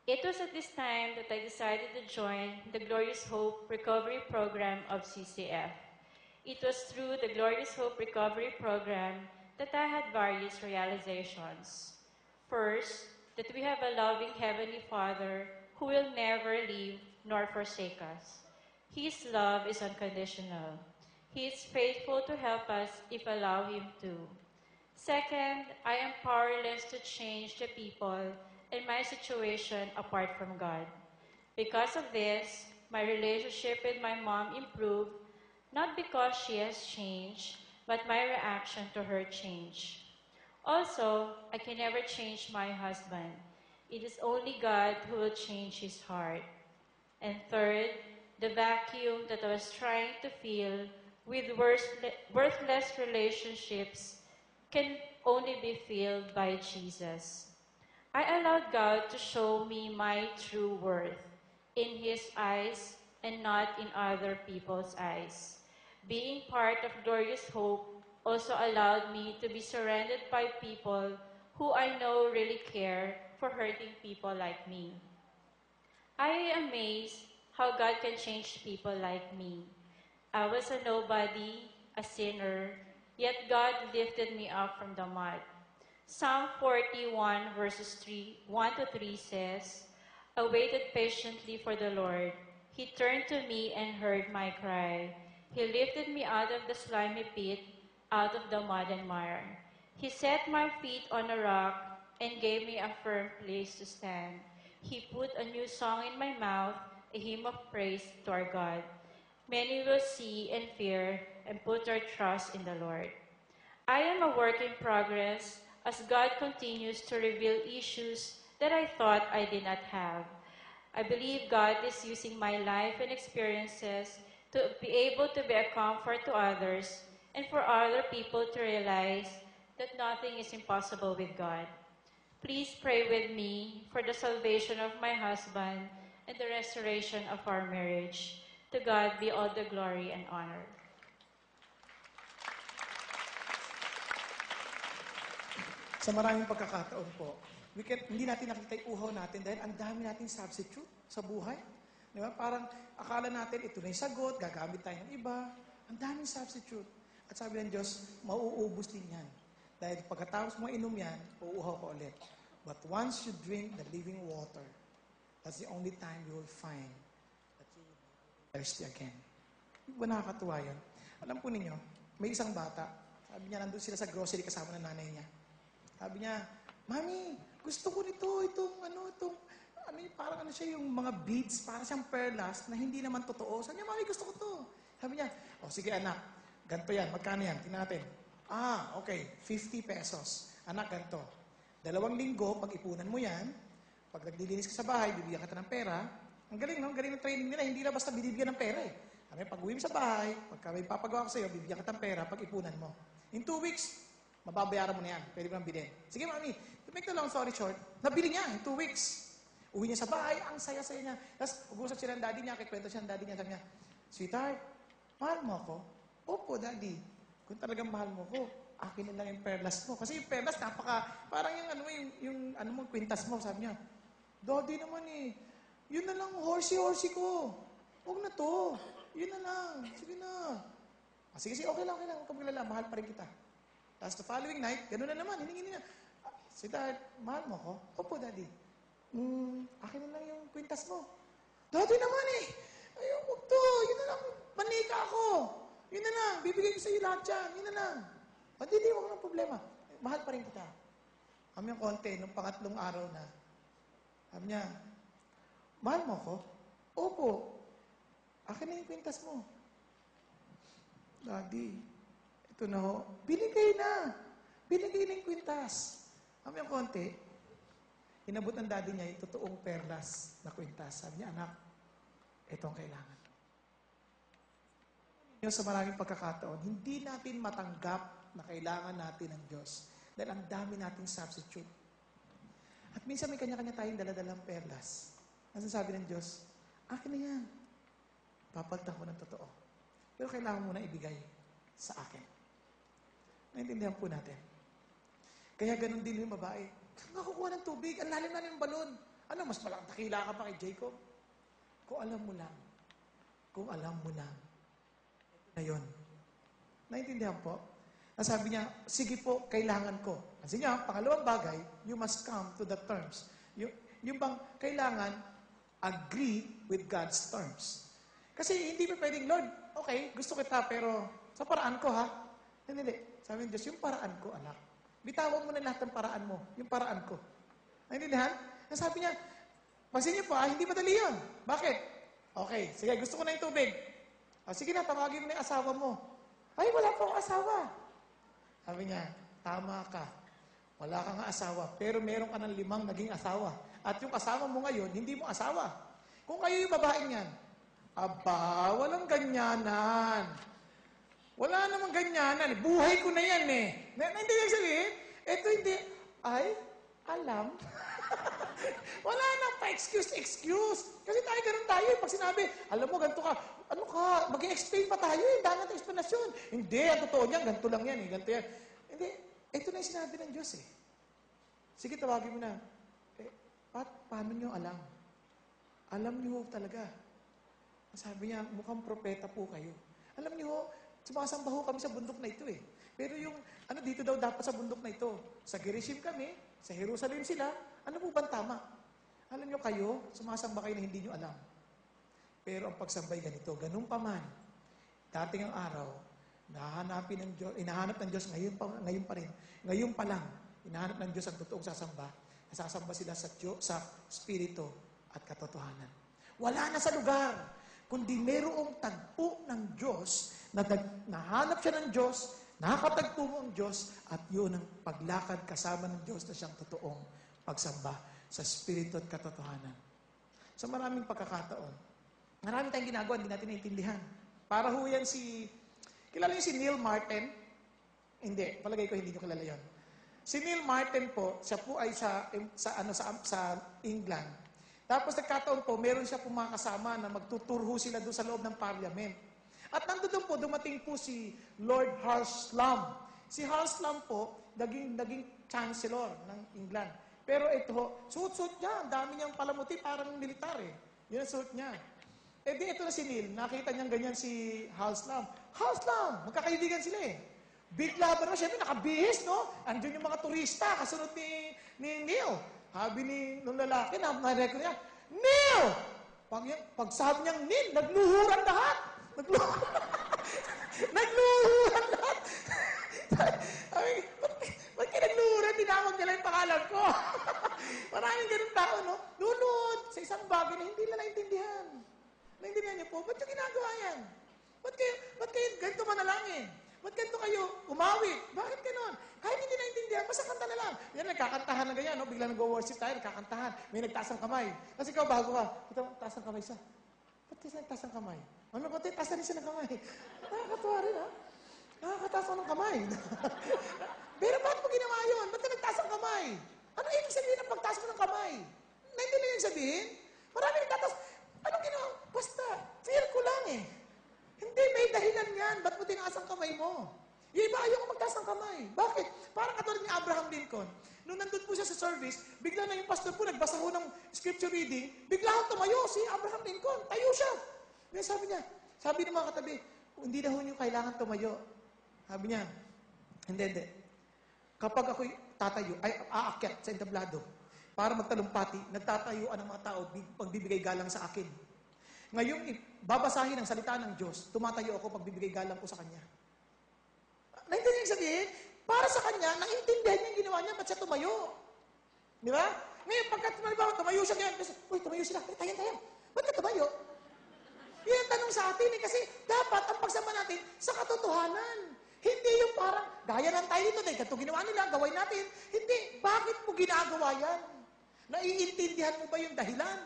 It was at this time that I decided to join the Glorious Hope Recovery Program of CCF. It was through the Glorious Hope Recovery Program that I had various realizations. First, that we have a loving Heavenly Father who will never leave nor forsake us. His love is unconditional. He is faithful to help us if allow Him to. Second, I am powerless to change the people and my situation apart from God. Because of this, my relationship with my mom improved, not because she has changed, but my reaction to her changed. Also, I can never change my husband. It is only God who will change his heart. And third, the vacuum that I was trying to fill with worthless relationships can only be filled by Jesus. I allowed God to show me my true worth in His eyes and not in other people's eyes. Being part of Glorious Hope also allowed me to be surrounded by people who I know really care for hurting people like me. I am amazed how God can change people like me. I was a nobody, a sinner, yet God lifted me up from the mud. Psalm 41 verses 1 to 3 says, I waited patiently for the Lord. He turned to me and heard my cry. He lifted me out of the slimy pit, out of the mud and mire. He set my feet on a rock and gave me a firm place to stand. He put a new song in my mouth, a hymn of praise to our God. Many will see and fear and put their trust in the Lord. I am a work in progress as God continues to reveal issues that I thought I did not have. I believe God is using my life and experiences to be able to be a comfort to others and for other people to realize that nothing is impossible with God. Please pray with me for the salvation of my husband and the restoration of our marriage. To God be all the glory and honor. Sa maraming pagkakataon po, hindi natin nakita yung uhaw natin dahil ang dami nating substitute sa buhay. Di ba? Parang akala natin ito na yung sagot, gagamit tayo ng iba. Ang daming substitute. At sabi ng Diyos, mauubos din yan. Dahil pagkatapos mo inom yan, uuhaw ka ulit. But once you drink the living water, that's the only time you will find that you will be thirsty again. Di ba nakakatuwa yun? Alam po ninyo, may isang bata. Sabi niya, nandun sila sa grocery kasama ng nanay niya. Sabi niya, Mami, gusto ko nito, parang siya yung mga beads, parang siyang perlas na hindi naman totoo. Sabi niya, Mami, gusto ko to. Sabi niya, sige anak, ganito yan, magkano yan? Tingnan natin. Okay, 50 pesos. Anak, ganito. 2 linggo, pag-ipunan mo yan, pag naglilinis ka sa bahay, bibigyan ka ng pera. Ang galing, no? Ang galing ng training nila, hindi na basta binibigyan ng pera eh. Pag uwi mo sa bahay, pagka may papagawa ko sa'yo, bibigyan ka ng pera, pag-ipunan mo. In 2 weeks, mababayaran mo na yan. Pwede mo nang bilhin. Sige, Mami, to make the long story short, nabili niya in 2 weeks. Uwi niya sa bahay, ang saya-saya niya. Tapos, mag-usap siya ng daddy niya, kikwento siya ng daddy niya. Sabi niya, Sweetheart, mahal mo ako? Opo, daddy. Kung talagang mahal mo ko, akin na lang yung perlas mo. Kasi yung perlas, parang yung kwintas mo, sabi niya, Daddy naman eh, yun na lang, horsey-horsey ko. Huwag na to. Yun na lang. Sige na. Sige, okay lang. Huwag ka maglala. Mahal pa rin kita. Tapos the following night, gano'n na naman, hiningi niya. Sweetheart, mahal mo ko? Opo, Daddy. Akin na lang yung kwintas mo. Daddy naman eh. Ayaw, huwag to. Yun na lang. Manika ako. Yun na lang. Bibigay ko sa iyo lahat yan. Yun na lang. Daddy, huwag ng problema. Mahal pa rin kita. Kami yung konti, nung pangatlong araw na, sabi niya, mahal mo ko? Opo. Akin na yung kwintas mo. Daddy, ito na ho. Binigay na. Binigay na yung kwintas. Kami yung konti, inabot ng daddy niya yung totoong perlas na kwintas. Sabi niya, anak, ito ang kailangan. Sa maraming pagkakataon, hindi natin matanggap na kailangan natin ng Diyos dahil ang dami nating substitute. At minsan may kanya-kanya tayong daladalang perlas. Nasasabi ng Diyos, akin na yan. Papalitan ko ng totoo. Pero kailangan mo na ibigay sa akin. Naintindihan po natin. Kaya ganun din yung babae. Saan ka kukuha ng tubig? Ang lalim-lalim ng balon. Ano, mas malaking dakila ka pa kay Jacob? Kung alam mo lang, kung alam mo lang, ito na yun. Naintindihan po? Nasabi niya, sige po, kailangan ko. Kasi niya, pangalawang bagay, you must come to the terms. Yung bang kailangan, agree with God's terms. Kasi hindi pa pwedeng, Lord, okay, gusto kita, pero sa paraan ko, ha? Hindi. Sabi ng Diyos, yung paraan ko, anak. Bitawan mo na lahat ng paraan mo, yung paraan ko. Naintindihan? Sabi niya, pansin niyo po, hindi madali yun. Bakit? Okay, sige, gusto ko na yung tubig. Sige na, tawagin mo na yung asawa mo. Ay, wala po akong asawa. Sabi niya, tama ka. Wala kang asawa, pero meron ka ng 5 naging asawa. At yung asawa mo ngayon, hindi mo asawa. Kung kayo yung babaeng yan, aba, walang ganyanan. Wala namang ganyanan. Buhay ko na yan eh. Hindi yung sabihin, eto hindi, ay, alam. Wala nang pa-excuse. Kasi ganun tayo. Pag sinabi, alam mo, ganito ka, ano ka, mag-explain pa tayo eh, dahil natin explanation. Hindi, ang totoo niyan, ganito lang yan eh, ganito yan. Hindi, ito na yung sinabi ng Diyos eh. Sige, tawagin mo na. Paano nyo alam? Alam nyo talaga. Sabi niya, mukhang propeta po kayo. Alam nyo, sumasamba ho kami sa bundok na ito eh. Pero yung, dito daw dapat sa bundok na ito. Sa Gerizim kami, sa Jerusalem sila, ano po bang tama? Alam nyo kayo, sumasamba kayo na hindi nyo alam. Pero ang pagsambay ganito, ganun pa man, dating ang araw, hinahanap ng Diyos ngayon pa rin. Ngayon pa lang, hinahanap ng Diyos ang totoong sasamba. Nasasamba sila sa Espiritu at katotohanan. Wala na sa lugar, kundi mayroong tagpo ng Diyos, nahanap siya ng Diyos, nakakatagpo mo ang Diyos, at yun ang paglakad kasama ng Diyos na siyang totoong pagsamba sa Espiritu at katotohanan. Sa maraming pagkakataon, marami tayong ginagawa, hindi natin naiintindihan. Para ho yan kilala niyo si Neil Martin? Hindi, palagay ko hindi niyo kilala yon. Si Neil Martin po, siya po ay sa England. Tapos nagkataon po, meron siya po mga kasama na magtuturho sila doon sa loob ng parliament. At nandoon po, dumating po si Lord Halslam. Si Halslam po, naging chancellor ng England. Pero ito, suot-suot niya, ang dami niyang palamuti, parang militar eh. Yun ang suot niya. Di ito na si Neil, nakita niyang ganyan si Halslam. Halslam! Magkakaibigan sila eh. Bigla ba na, syempre nakabihis, no? Andun yung mga turista, kasunod ni Neil. Habi nung lalaki, na-record niya, Neil! Pag sabi niyang Neil, nagluhuran lahat. Nagluhuran lahat. Ba't kayo nagluhuran? Tinawag nila yung pangalan ko. Maraming ganun tao, no? Lulod sa isang bagay na hindi nila naintindihan. Naintindihan niyo po, ba't yung ginagawa yan? Ba't kayo ganito manalangin? Ba't ganito kayo umawit? Bakit ganon? Kahit hindi naintindihan, basta kanta na lang. Yan, nagkakantahan na ganyan, no? Bigla nag-worship tayo, nagkakantahan. May nagtaas ang kamay. Kasi ikaw, bago ka, ito, taas ang kamay siya. Ba't kasi nagtaas ang kamay? Ano ba ito? Taas na rin siya ng kamay. Nakakatuwa rin, ha? Nakakataas ako ng kamay. Pero bakit mo ginawa yun? Ba't ka nagtaas ang kamay? Ano ibig sabihin ng pagtaas mo ng kamay? Naintindihan yung sabihin? Marami nagtataas. Anong ginawa? Basta, feel ko lang eh. Hindi, may dahilan yan. Ba't mo tinaas ang kamay mo? Yung iba ayaw ko magtaas ng kamay. Bakit? Parang katulad ni Abraham Lincoln. Nung nandun po siya sa service, bigla na yung pastor po, nagbasa ho ng scripture reading, bigla ho tumayo si Abraham Lincoln. Tayo siya. Ngayon sabi ng mga katabi, hindi na ho nyo kailangan tumayo. Sabi niya, hindi. Kapag ako'y tatayo, ay aakyat sa entablado, para magtalumpati, nagtatayuan ng mga tao, pagbibigay galang sa akin. Ngayong babasahin ang salita ng Diyos, tumatayo ako pagbibigay galang ko sa Kanya. Naintindihan yung sabihin? Para sa Kanya, naintindihan niya yung ginawa niya, ba't siya tumayo? Di ba? Ngayon, pagkat tumayo siya ngayon, kasi, tumayo sila, tayo. Ba't ka tumayo? Yan ang tanong sa atin kasi dapat ang pagsama natin sa katotohanan. Hindi yung parang, gaya ng tayo dito, ganito ginawa nila, gawin natin. Hindi, bakit mo ginagawa yan? Naiintindihan mo ba yung dahilan?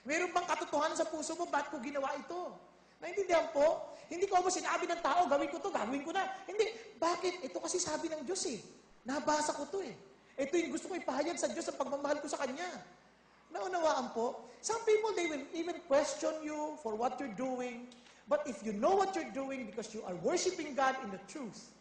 Meron bang katotohanan sa puso mo, ba't ko ginawa ito? Naintindihan po? Hindi ko ba sinabi ng tao, gawin ko to, gagawin ko na. Hindi, bakit? Ito kasi sabi ng Diyos eh. Nabasa ko to eh. Ito yung gusto ko ipahayag sa Diyos ang pagmamahal ko sa Kanya. Naunawaan po, some people, they will even question you for what you're doing. But if you know what you're doing because you are worshiping God in the truth,